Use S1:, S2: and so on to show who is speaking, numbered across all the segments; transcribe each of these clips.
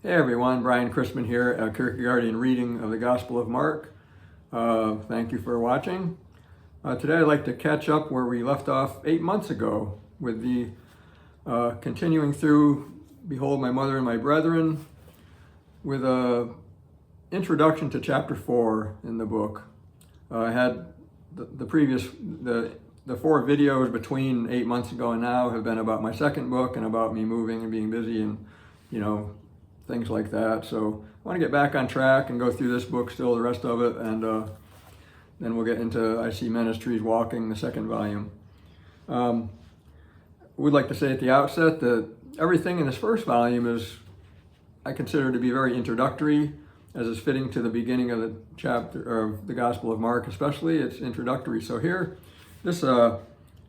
S1: Hey everyone, Brian Chrisman here, a Kierkegaardian reading of the Gospel of Mark. Thank you for watching. Today I'd like to catch up where we left off 8 months ago with the continuing through Behold my Mother and my Brethren with a introduction to chapter 4 in the book. I had the 4 videos between 8 months ago and now have been about my second book and about me moving and being busy and things like that. So I want to get back on track and go through this book still, the rest of it, and then we'll get into I See Men as Trees Walking, the second volume. We'd like to say at the outset that everything in this first volume is, I consider to be very introductory, as is fitting to the beginning of the chapter, of the Gospel of Mark especially. It's introductory. So here, this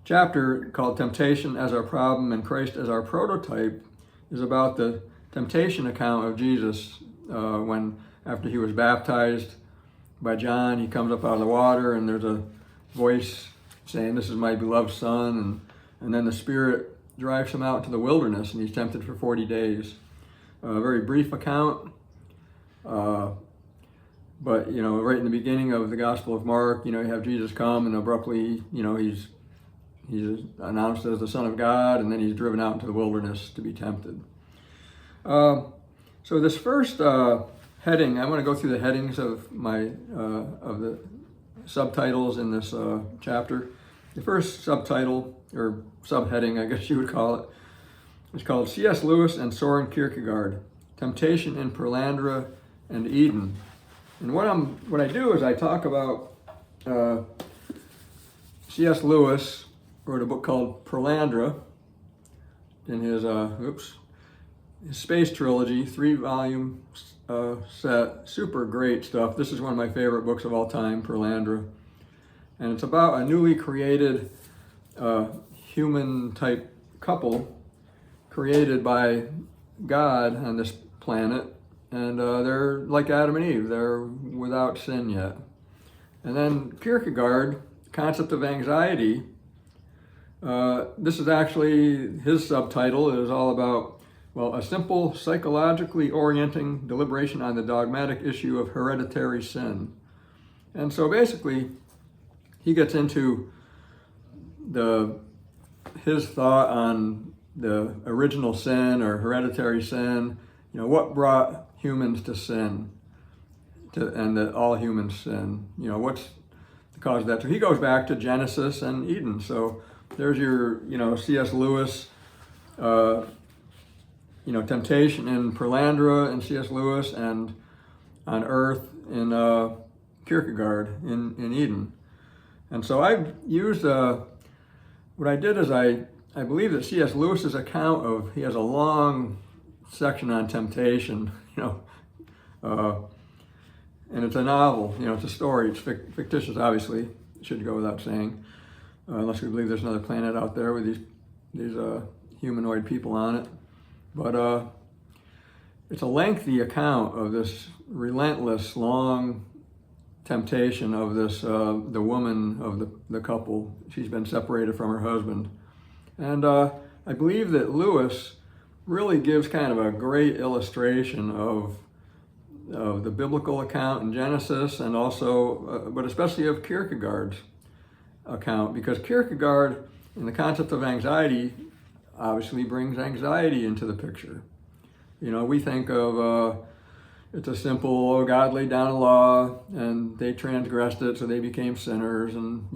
S1: chapter called Temptation as Our Problem and Christ as Our Prototype is about the temptation account of Jesus when, after he was baptized by John, he comes up out of the water and there's a voice saying, "This is my beloved Son," and then the Spirit drives him out to the wilderness and he's tempted for 40 days. A very brief account, but right in the beginning of the Gospel of Mark, you have Jesus come and abruptly, he's announced as the Son of God, and then he's driven out into the wilderness to be tempted. So this first heading, I want to go through the headings of of the subtitles in this chapter. The first subtitle, or subheading, I guess you would call it, is called C.S. Lewis and Soren Kierkegaard, Temptation in Perelandra and Eden. And what I do is I talk about C.S. Lewis wrote a book called Perelandra in his space trilogy, 3-volume set, super great stuff. This is one of my favorite books of all time, Perelandra. And it's about a newly created human-type couple created by God on this planet. And they're like Adam and Eve, they're without sin yet. And then Kierkegaard, concept of anxiety, this is actually, his subtitle is all about, a simple psychologically orienting deliberation on the dogmatic issue of hereditary sin. And so basically, he gets into his thought on the original sin or hereditary sin, what brought humans to sin, and that all humans sin. What's the cause of that? So he goes back to Genesis and Eden. So there's your, C.S. Lewis, temptation in Perelandra and C.S. Lewis, and on earth in Kierkegaard in Eden. And so I've used, what I did is I believe that C.S. Lewis's account he has a long section on temptation, and it's a novel, it's a story, it's fictitious, obviously, it should go without saying, unless we believe there's another planet out there with these humanoid people on it. But it's a lengthy account of this relentless, long temptation of this the woman of the couple. She's been separated from her husband. And I believe that Lewis really gives kind of a great illustration of the biblical account in Genesis, and also, but especially of Kierkegaard's account, because Kierkegaard, in the concept of anxiety, obviously brings anxiety into the picture. We think of it's a simple, God laid down a law and they transgressed it, so they became sinners, and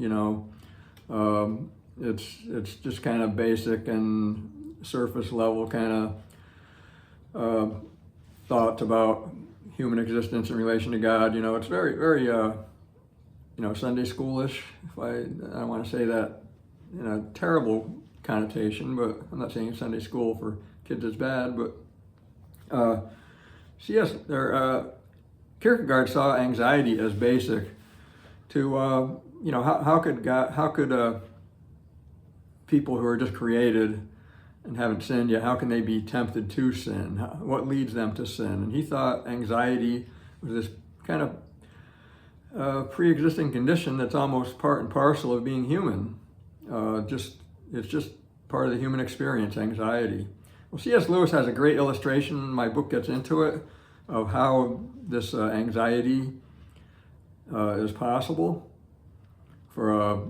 S1: it's just kind of basic and surface level kind of thoughts about human existence in relation to God. It's very, very Sunday schoolish. I don't want to say that in a terrible connotation, but I'm not saying Sunday school for kids is bad, but Kierkegaard saw anxiety as basic to how could people who are just created and haven't sinned yet, how can they be tempted to sin? What leads them to sin? And he thought anxiety was this kind of pre-existing condition that's almost part and parcel of being human. It's just part of the human experience, anxiety. Well, C.S. Lewis has a great illustration, my book gets into it, of how this anxiety is possible for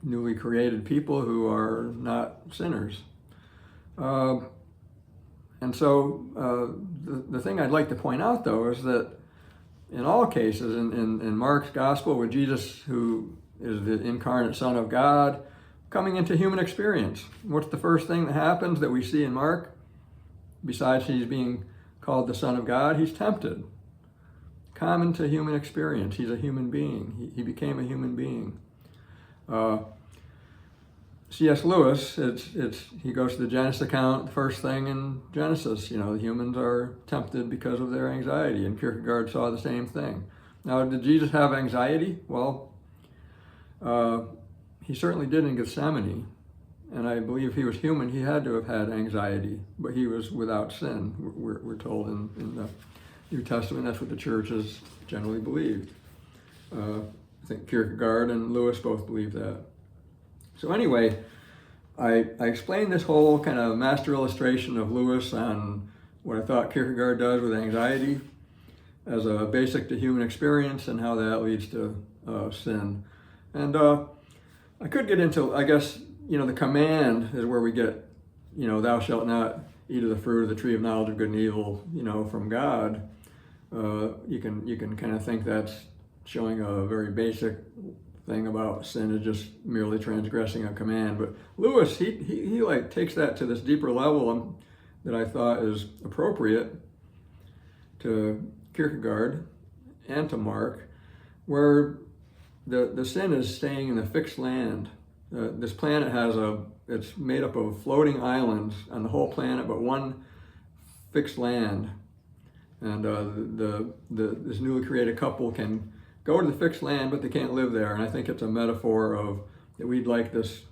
S1: newly created people who are not sinners. And so the thing I'd like to point out, though, is that in all cases, in Mark's gospel, with Jesus, who is the incarnate Son of God, coming into human experience, what's the first thing that happens that we see in Mark? Besides he's being called the Son of God, he's tempted. Common to human experience. He's a human being. He became a human being. C.S. Lewis, he goes to the Genesis account, the first thing in Genesis, the humans are tempted because of their anxiety, and Kierkegaard saw the same thing. Now, did Jesus have anxiety? Well, he certainly did in Gethsemane, and I believe if he was human, he had to have had anxiety, but he was without sin, we're told in the New Testament. That's what the church has generally believed. I think Kierkegaard and Lewis both believe that. So anyway, I explained this whole kind of master illustration of Lewis on what I thought Kierkegaard does with anxiety as a basic to human experience and how that leads to sin. And I could get into, I guess, the command is where we get, thou shalt not eat of the fruit of the tree of knowledge of good and evil, from God. You can kind of think that's showing a very basic thing about sin is just merely transgressing a command. But Lewis, he like takes that to this deeper level that I thought is appropriate to Kierkegaard and to Mark, where the sin is staying in the fixed land. This planet it's made up of floating islands on the whole planet, but one fixed land. And this newly created couple can go to the fixed land, but they can't live there. And I think it's a metaphor of that we'd like this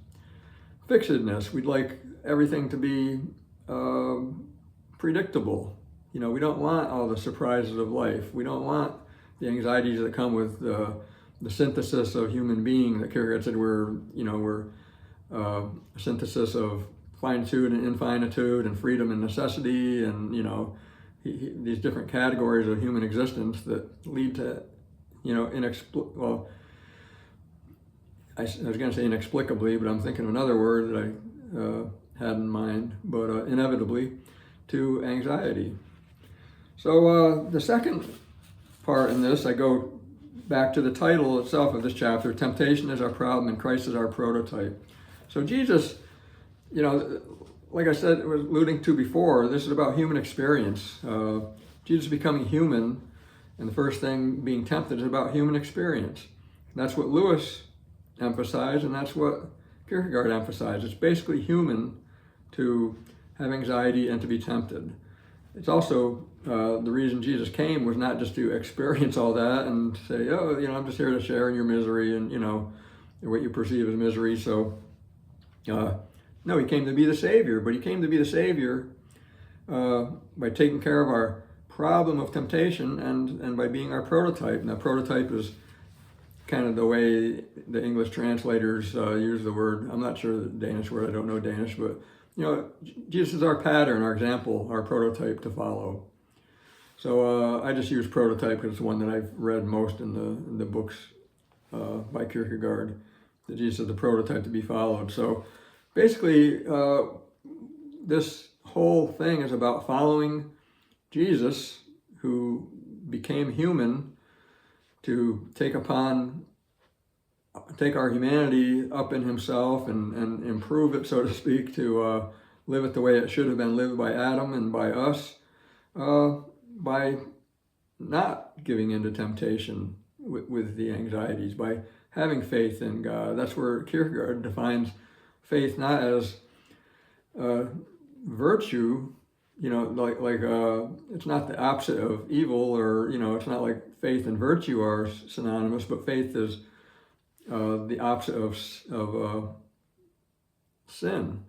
S1: fixedness. We'd like everything to be predictable. We don't want all the surprises of life. We don't want the anxieties that come with the synthesis of human being that Kierkegaard said we're a synthesis of finitude and infinitude and freedom and necessity and, these different categories of human existence that lead to I was going to say inexplicably, but I'm thinking of another word that I had in mind, but inevitably to anxiety. So the second part in this, I go back to the title itself of this chapter, Temptation is Our Problem and Christ is Our Prototype. So Jesus, like I said, was alluding to before, this is about human experience. Jesus becoming human, and the first thing being tempted is about human experience. That's what Lewis emphasized, and that's what Kierkegaard emphasized. It's basically human to have anxiety and to be tempted. It's also the reason Jesus came was not just to experience all that and say, I'm just here to share in your misery and, what you perceive as misery. So, no, he came to be the Savior, but he came to be the Savior by taking care of our problem of temptation and by being our prototype. Now, prototype is kind of the way the English translators use the word. I'm not sure the Danish word, I don't know Danish, but Jesus is our pattern, our example, our prototype to follow. So I just use prototype because it's one that I've read most in the books by Kierkegaard, that Jesus is the prototype to be followed. So basically, this whole thing is about following Jesus, who became human to take our humanity up in himself and improve it, so to speak, to live it the way it should have been lived by Adam and by us, by not giving into temptation with the anxieties, by having faith in God. That's where Kierkegaard defines faith not as virtue, it's not the opposite of evil, or it's not like faith and virtue are synonymous, but faith is the opposite of sin.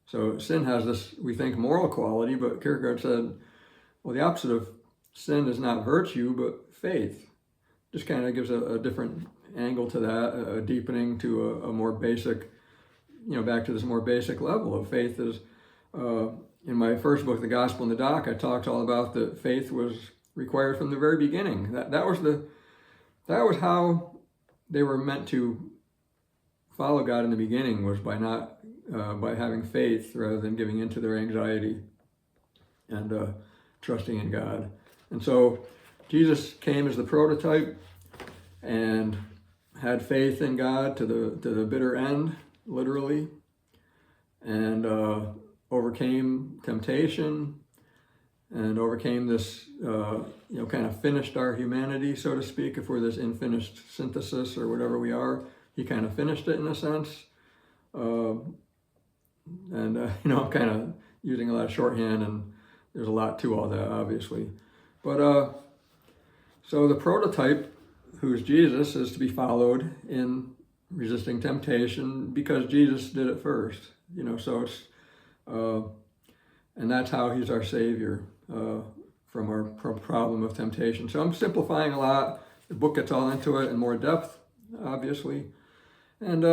S1: So sin has this, we think, moral quality, but Kierkegaard said, well, the opposite of sin is not virtue, but faith. Just kind of gives a different angle to that, a deepening to a more basic, back to this more basic level of faith is in my first book, The Gospel in the Dock, I talked all about that faith was required from the very beginning. That was how they were meant to follow God in the beginning, was by having faith rather than giving into their anxiety and trusting in God. And so Jesus came as the prototype and had faith in God to the bitter end, literally, and overcame temptation and overcame this, kind of finished our humanity, so to speak. If we're this unfinished synthesis or whatever we are, he kind of finished it in a sense. I'm kind of using a lot of shorthand, and there's a lot to all that, obviously. But so the prototype, who's Jesus, is to be followed in resisting temptation because Jesus did it first. So it's and that's how he's our savior from our problem of temptation. So I'm simplifying a lot. The book gets all into it in more depth, obviously. And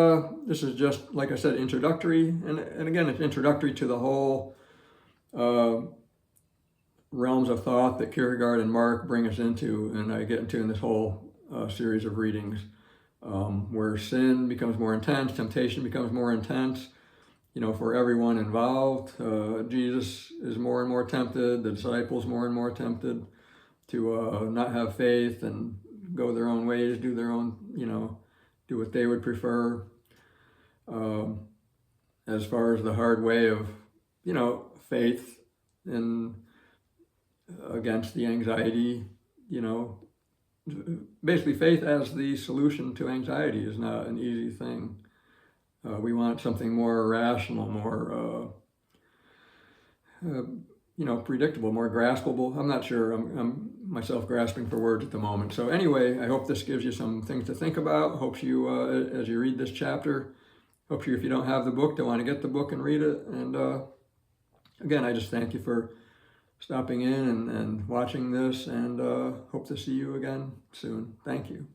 S1: this is just, like I said, introductory. And again, it's introductory to the whole realms of thought that Kierkegaard and Mark bring us into, and I get into in this whole series of readings, where sin becomes more intense, temptation becomes more intense, for everyone involved. Jesus is more and more tempted, the disciples more and more tempted to not have faith and go their own ways, do their own, do what they would prefer. As far as the hard way of, faith in against the anxiety, basically faith as the solution to anxiety is not an easy thing. We want something more rational, more, predictable, more graspable. I'm not sure. I'm myself grasping for words at the moment. So anyway, I hope this gives you some things to think about. Hope you, as you read this chapter, hope you, if you don't have the book, don't want to get the book and read it. And again, I just thank you for stopping in and watching this, and hope to see you again soon. Thank you.